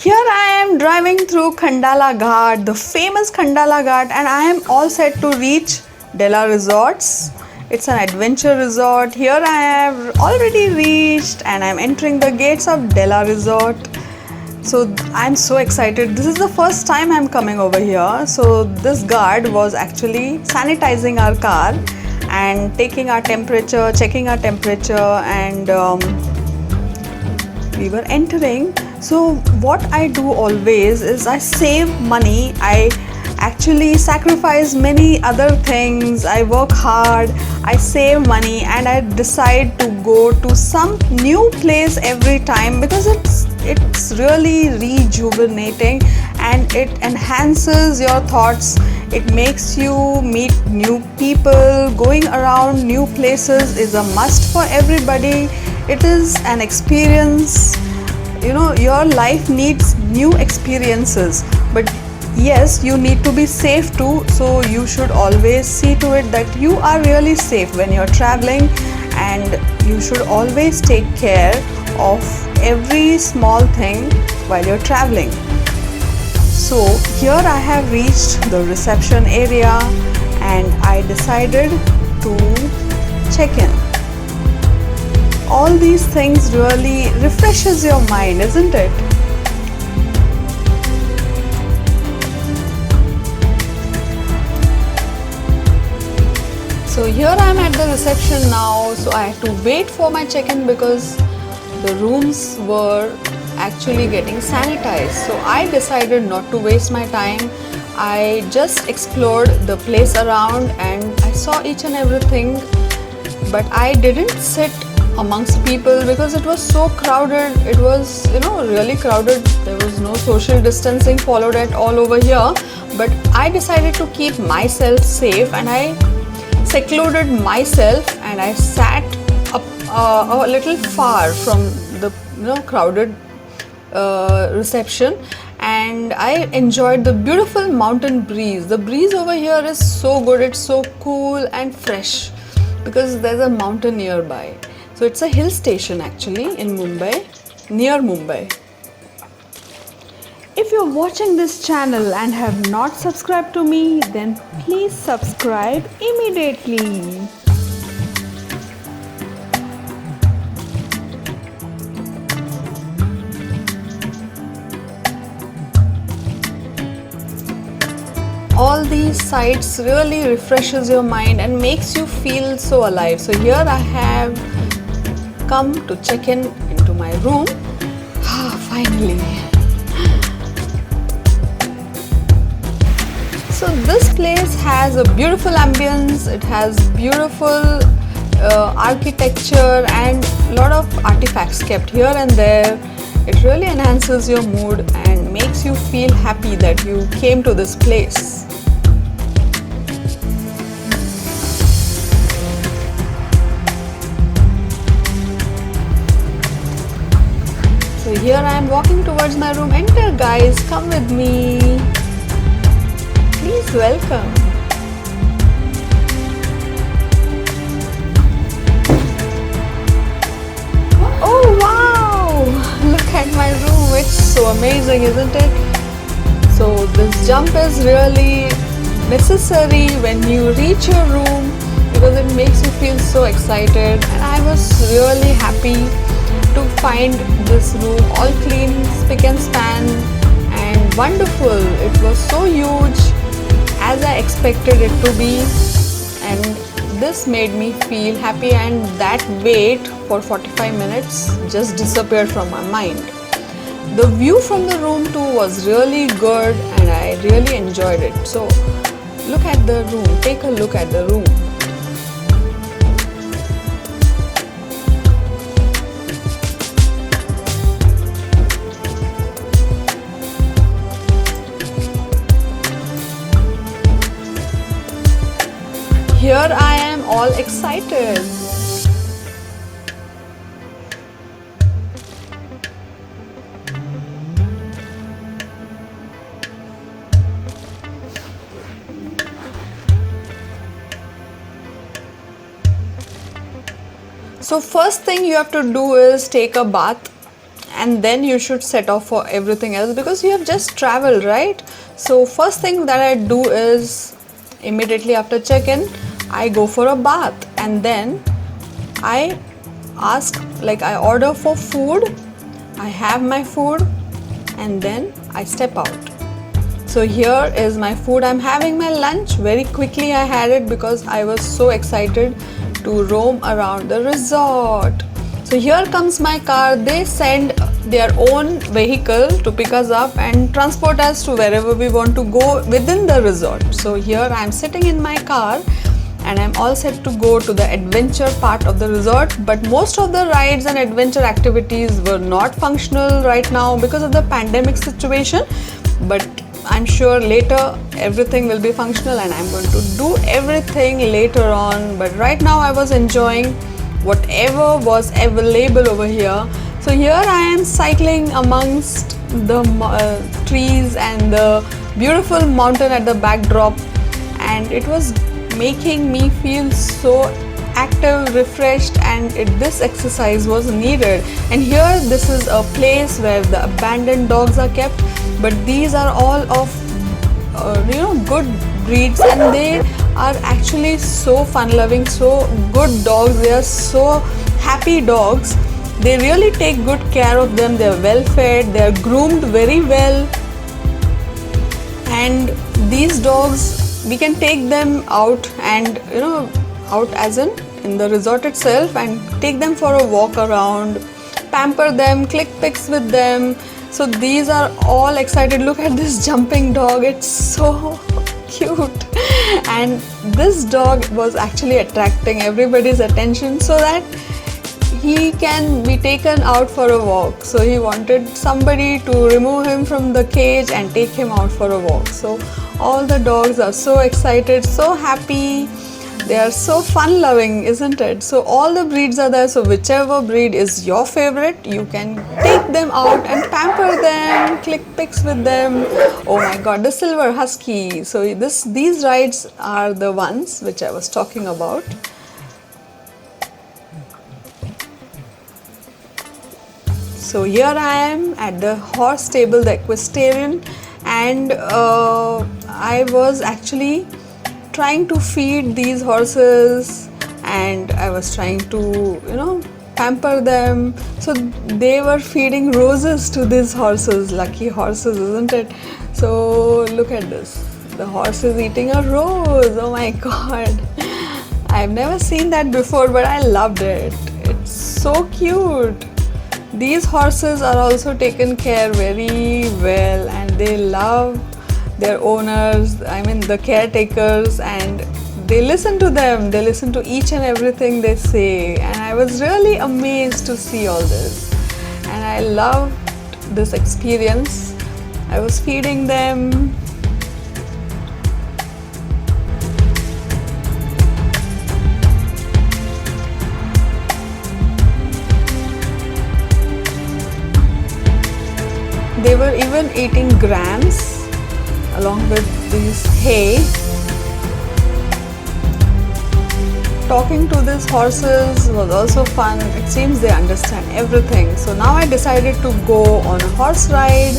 Here I am driving through Khandala Ghat, the famous Khandala Ghat, and I am all set to reach Dela Resorts. It's an adventure resort. Here I have already reached and I'm entering the gates of Dela Resort. So I'm so excited. This is the first time I'm coming over here. So this guard was actually sanitizing our car and taking our temperature, checking our temperature, and we were entering. So what I do always is I save money. I actually sacrifice many other things. I work hard, I save money, and I decide to go to some new place every time because it's really rejuvenating and it enhances your thoughts. It makes you meet new people. Going around new places is a must for everybody. It is an experience. Your life needs new experiences, but yes, you need to be safe too. So you should always see to it that you are really safe when you're traveling, and you should always take care of every small thing while you're traveling. So here I have reached the reception area and I decided to check in. All these things really refreshes your mind, isn't it? So here I am at the reception now. So I had to wait for my check-in because the rooms were actually getting sanitized. So I decided not to waste my time. I just explored the place around and I saw each and everything, but I didn't sit amongst people because it was so crowded. It was really crowded. There was no social distancing followed at all over here, but I decided to keep myself safe and I secluded myself and I sat up a little far from the crowded reception, and I enjoyed the beautiful mountain breeze. The breeze over here is so good. It's so cool and fresh because there's a mountain nearby. So it's a hill station actually in Mumbai, near Mumbai. If you're watching this channel and have not subscribed to me, then please subscribe immediately. All these sights really refreshes your mind and makes you feel so alive. So here I have come to check in into my room. Finally. So this place has a beautiful ambience. It has beautiful architecture and a lot of artifacts kept here and there. It really enhances your mood and makes you feel happy that you came to this place. So here I am walking towards my room. Enter guys, come with me. Please welcome. Oh wow! Look at my room. It's so amazing, isn't it? So this jump is really necessary when you reach your room because it makes you feel so excited, and I was really happy to find this room all clean, spick and span and wonderful. It was so huge as I expected it to be, and this made me feel happy, and that wait for 45 minutes just disappeared from my mind. The view from the room too was really good and I really enjoyed it. So look at the room, take a look at the room. Here I am all excited. So first thing you have to do is take a bath and then you should set off for everything else, because you have just traveled, right? So first thing that I do is immediately after check-in, I go for a bath, and then I I order for food, I have my food, and then I step out. So here is my food. I'm having my lunch. Very quickly I had it because I was so excited to roam around the resort. So here comes my car. They send their own vehicle to pick us up and transport us to wherever we want to go within the resort. So here I'm sitting in my car and I'm all set to go to the adventure part of the resort. But most of the rides and adventure activities were not functional right now because of the pandemic situation. But I'm sure later everything will be functional and I'm going to do everything later on. But right now I was enjoying whatever was available over here. So here I am cycling amongst the trees and the beautiful mountain at the backdrop, and it was making me feel so active, refreshed, and this exercise was needed. And here this is a place where the abandoned dogs are kept, but these are all of good breeds, and they are actually so fun loving, so good dogs. They are so happy dogs. They really take good care of them. They are well fed, they are groomed very well, and these dogs, we can take them out and out as in the resort itself, and take them for a walk around, pamper them, click pics with them. So these are all excited. Look at this jumping dog, it's so cute. And this dog was actually attracting everybody's attention so that he can be taken out for a walk. So he wanted somebody to remove him from the cage and take him out for a walk. So all the dogs are so excited, so happy. They are so fun loving, isn't it? So all the breeds are there. So whichever breed is your favorite, you can take them out and pamper them, click pics with them. Oh my god, the silver husky. So these rides are the ones which I was talking about. So here I am at the horse stable, the equestrian, and I was actually trying to feed these horses, and I was trying to pamper them. So they were feeding roses to these horses. Lucky horses, isn't it? So look at this, the horse is eating a rose. Oh my god, I've never seen that before, but I loved it. It's so cute. These horses are also taken care very well, and they love their owners, the caretakers, and they listen to them. They listen to each and everything they say, and I was really amazed to see all this, and I loved this experience. I was feeding them. They were even eating grams along with these hay. Talking to these horses was also fun. It seems they understand everything. So now I decided to go on a horse ride.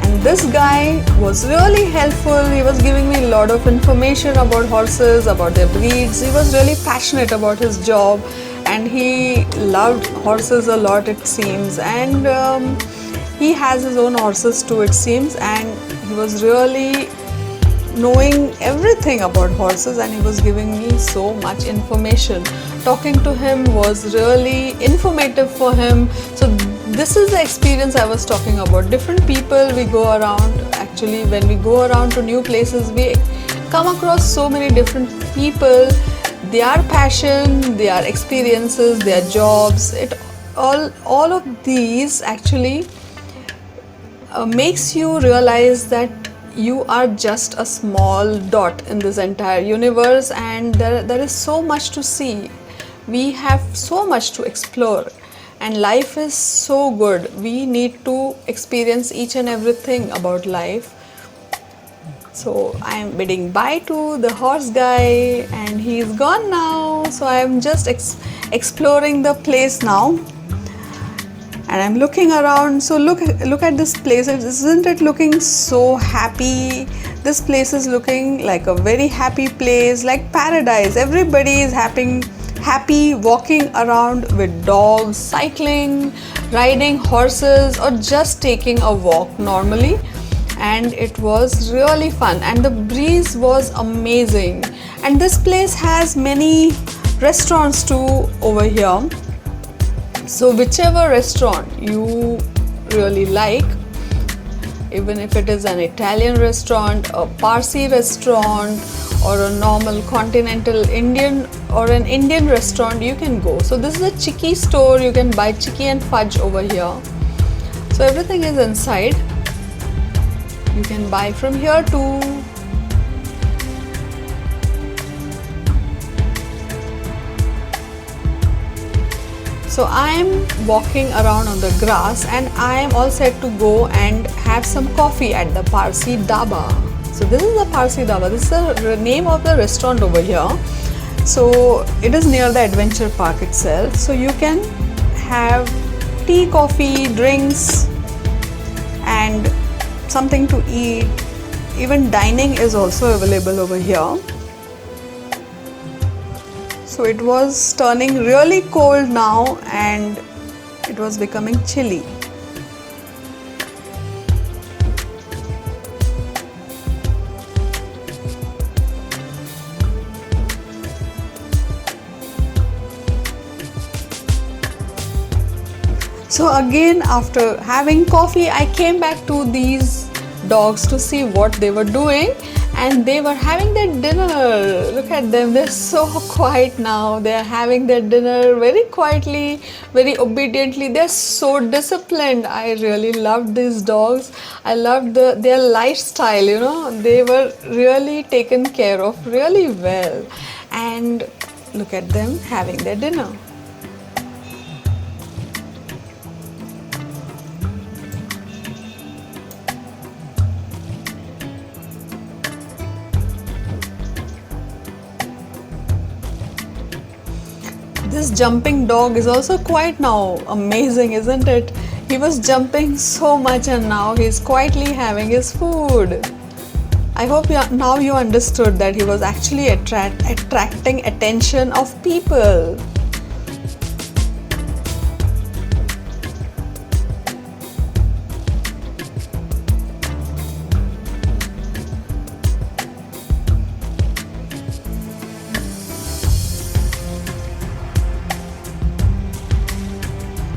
And this guy was really helpful. He was giving me a lot of information about horses, about their breeds. He was really passionate about his job, and he loved horses a lot, it seems. And he has his own horses too, it seems, and he was really knowing everything about horses, and he was giving me so much information. Talking to him was really informative for him. So this is the experience I was talking about. Different people we go around. Actually, when we go around to new places, we come across so many different people, their passion, their experiences, their jobs. All of these actually makes you realize that you are just a small dot in this entire universe, and there is so much to see. We have so much to explore, and life is so good. We need to experience each and everything about life. So I am bidding bye to the horse guy, and he's gone now. So I am just exploring the place now, and I'm looking around. So look at this place. Isn't it looking so happy? This place is looking like a very happy place, like paradise. Everybody is happy walking around with dogs, cycling, riding horses, or just taking a walk normally. And it was really fun, and the breeze was amazing. And this place has many restaurants too over here. So whichever restaurant you really like, even if it is an Italian restaurant, a Parsi restaurant, or a normal continental Indian or an Indian restaurant, you can go. So this is a chikki store. You can buy chikki and fudge over here. So everything is inside. You can buy from here too. So I am walking around on the grass, and I am all set to go and have some coffee at the Parsi Dhaba. So this is the Parsi Dhaba. This is the name of the restaurant over here. So it is near the adventure park itself. So you can have tea, coffee, drinks, and something to eat. Even dining is also available over here. So it was turning really cold now, and it was becoming chilly. So again, after having coffee, I came back to these dogs to see what they were doing, and they were having their dinner. Look at them, they're so quiet now. They're having their dinner very quietly, very obediently. They're so disciplined. I really loved these dogs. I loved their lifestyle, you know. They were really taken care of really well. And look at them having their dinner. This jumping dog is also quite now amazing, isn't it? He was jumping so much, and now he's quietly having his food. I hope now you understood that he was actually attracting attention of people.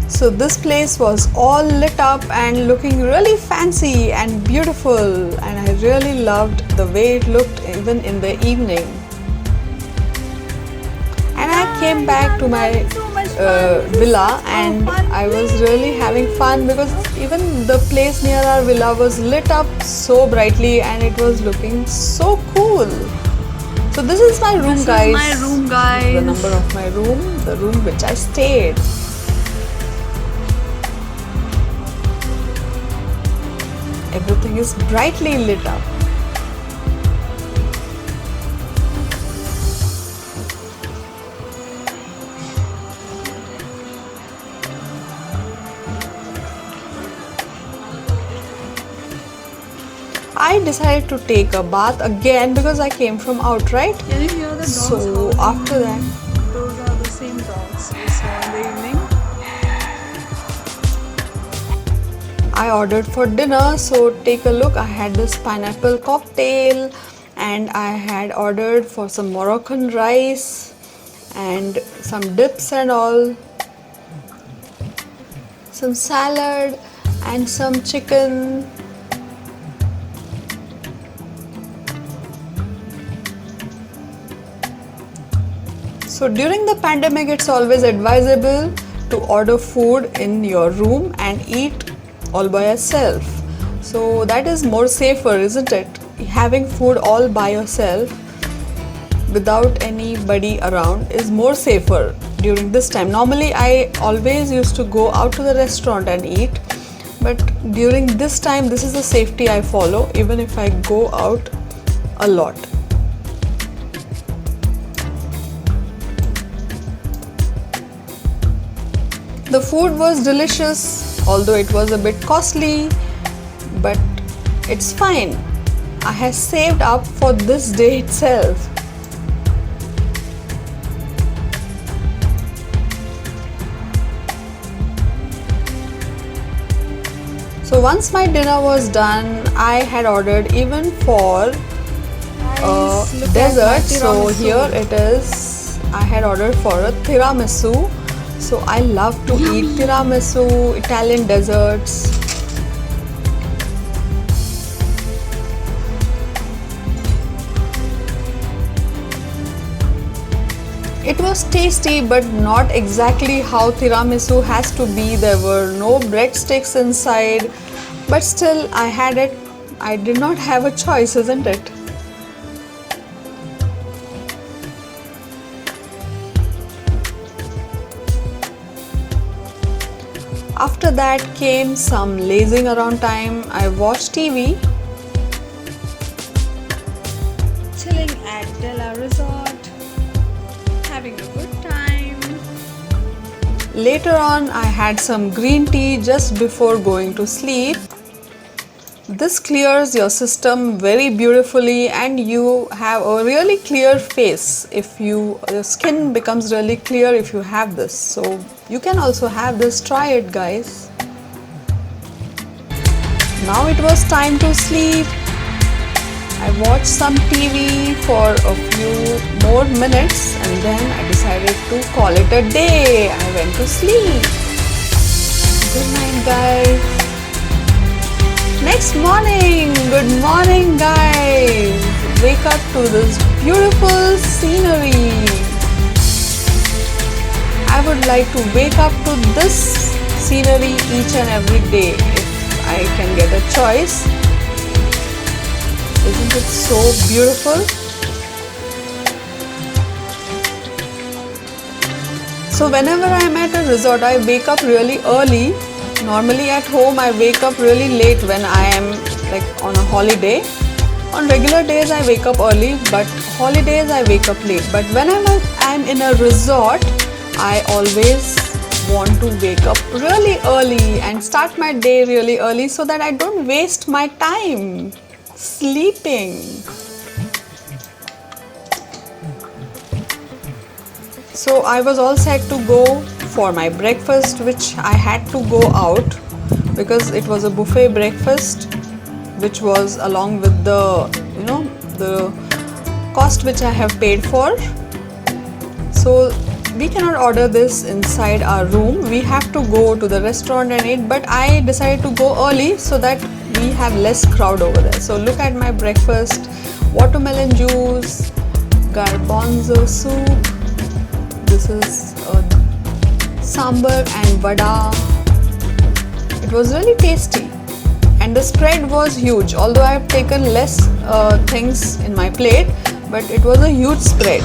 So this place was all lit up and looking really fancy and beautiful, and I really loved the way it looked even in the evening. And I came back to my villa, and I was really having fun because even the place near our villa was lit up so brightly, and it was looking so cool. So this is my room, guys. This is my room, guys. The number of my room, the room which I stayed. Everything is brightly lit up. I decided to take a bath again because I came from out, right? Can you hear the dogs? So after that, those are the same dogs we saw in the evening. I ordered for dinner, so take a look. I had this pineapple cocktail, and I had ordered for some Moroccan rice and some dips and all, some salad and some chicken. So during the pandemic, it's always advisable to order food in your room and eat all by yourself. So that is more safer, isn't it? Having food all by yourself without anybody around is more safer during this time. Normally I always used to go out to the restaurant and eat, but during this time this is the safety I follow even if I go out a lot. The food was delicious, although it was a bit costly, but it's fine. I have saved up for this day itself. So once my dinner was done, I had ordered even for Guys, look at my dessert. So tiramisu. here it is. I had ordered for a tiramisu. So I love to eat tiramisu, Italian desserts. It was tasty, but not exactly how tiramisu has to be. There were no breadsticks inside, but still I had it. I did not have a choice, isn't it? After that came some lazing around time. I watched TV. Chilling at Della Resort, having a good time. Later on, I had some green tea just before going to sleep. This clears your system very beautifully and you have a really clear face. Your skin becomes really clear if you have this. So you can also have this. Try it, guys. Now it was time to sleep. I watched some TV for a few more minutes and then I decided to call it a day. I went to sleep. Good night, guys. Next morning, good morning, guys. Wake up to this beautiful scenery. I would like to wake up to this scenery each and every day if I can get a choice. Isn't it so beautiful? So whenever I'm at a resort, I wake up really early. Normally at home, I wake up really late when I am like on a holiday. On regular days, I wake up early, but holidays, I wake up late. But when I'm in a resort, I always want to wake up really early and start my day really early so that I don't waste my time sleeping. So I was all set to go for my breakfast, which I had to go out because it was a buffet breakfast, which was along with the cost which I have paid for. So we cannot order this inside our room. We have to go to the restaurant and eat, but I decided to go early so that we have less crowd over there. So look at my breakfast: watermelon juice, garbanzo soup. This is sambar and vada. It was really tasty and the spread was huge. Although I have taken less things in my plate, but it was a huge spread.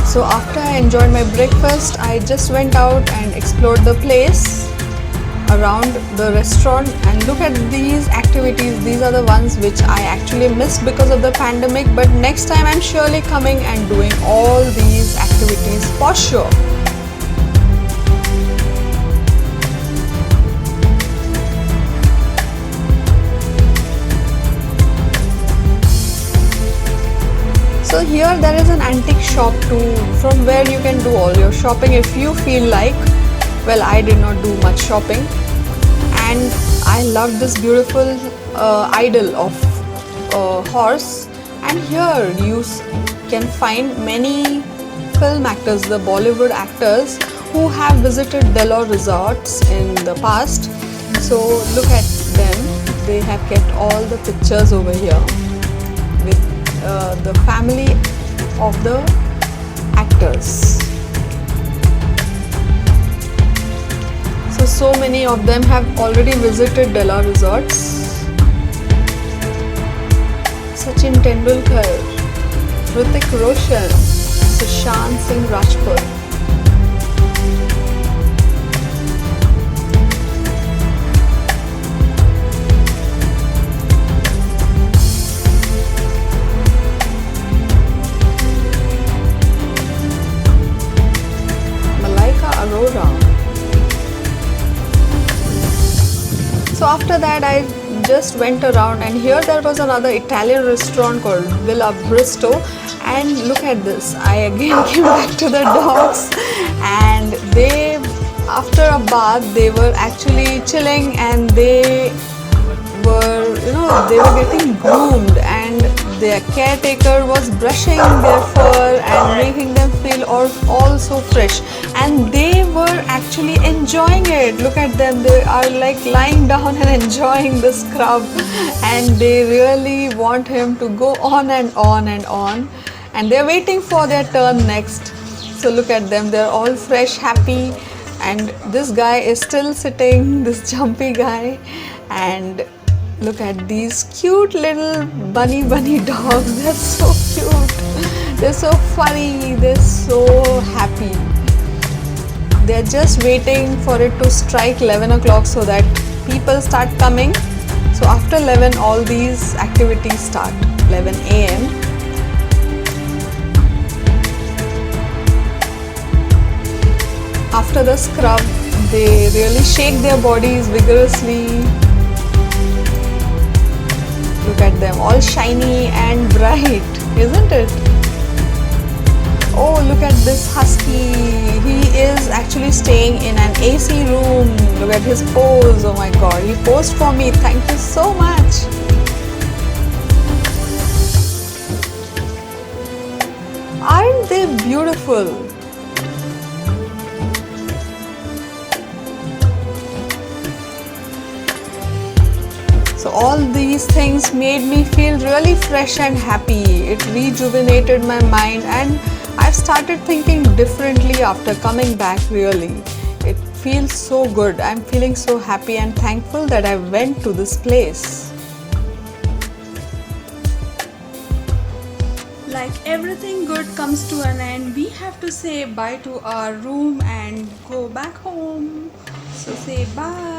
So after I enjoyed my breakfast, I just went out and explored the place around the restaurant, and look at these activities. These are the ones which I actually missed because of the pandemic, but next time I'm surely coming and doing all these activities for sure. So here there is an antique shop too, from where you can do all your shopping if you feel like. Well, I did not do much shopping, and I love this beautiful idol of a horse. And here you can find many film actors, the Bollywood actors who have visited Della resorts in the past. So look at them. They have kept all the pictures over here with the family of the actors. So many of them have already visited Della resorts. Sachin Tendulkar, Hrithik Roshan, Sushant Singh Rajput. after that I just went around, and here there was another Italian restaurant called Villa Bristo, and look at this, I again came back to the dogs, and they, after a bath, they were actually chilling, and they were, they were getting groomed, and their caretaker was brushing their fur and making them feel all so fresh, and they were actually enjoying it. Look at them, they are like lying down and enjoying the scrub, and they really want him to go on and on and on, and they're waiting for their turn next. So look at them, they're all fresh, happy, and this guy is still sitting, this jumpy guy, and look at these cute little bunny dogs. They're so cute. They're so funny. They're so happy. They're just waiting for it to strike 11 o'clock so that people start coming. So after 11, all these activities start. 11 a.m. After the scrub, they really shake their bodies vigorously. Look at them, all shiny and bright, isn't it? Oh, look at this husky. He is actually staying in an AC room. Look at his pose. Oh my god, he posed for me. Thank you so much. Aren't they beautiful? So all these things made me feel really fresh and happy. It rejuvenated my mind, and I've started thinking differently after coming back, really. It feels so good. I'm feeling so happy and thankful that I went to this place. Like everything good comes to an end, we have to say bye to our room and go back home. So say bye.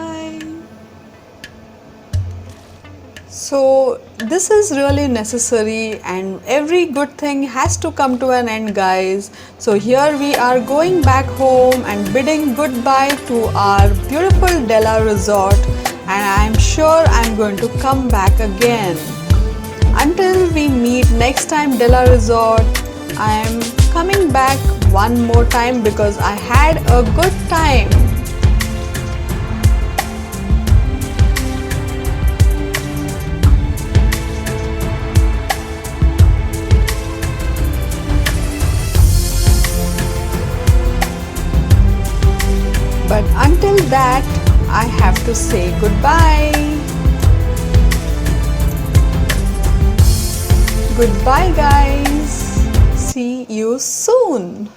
So this is really necessary, and every good thing has to come to an end, guys. So here we are going back home and bidding goodbye to our beautiful Della Resort, and I'm sure I'm going to come back again. Until we meet next time, Della Resort, I am coming back one more time because I had a good time. But until that, I have to say goodbye. Goodbye, guys. See you soon.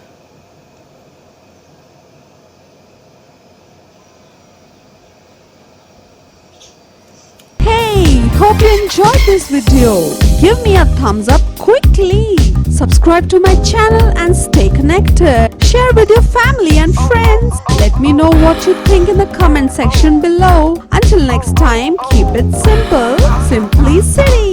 Hey, hope you enjoyed this video. Give me a thumbs up quickly. Subscribe to my channel and stay connected. Share with your family and friends. Let me know what you think in the comment section below. Until next time, keep it simple, simply city.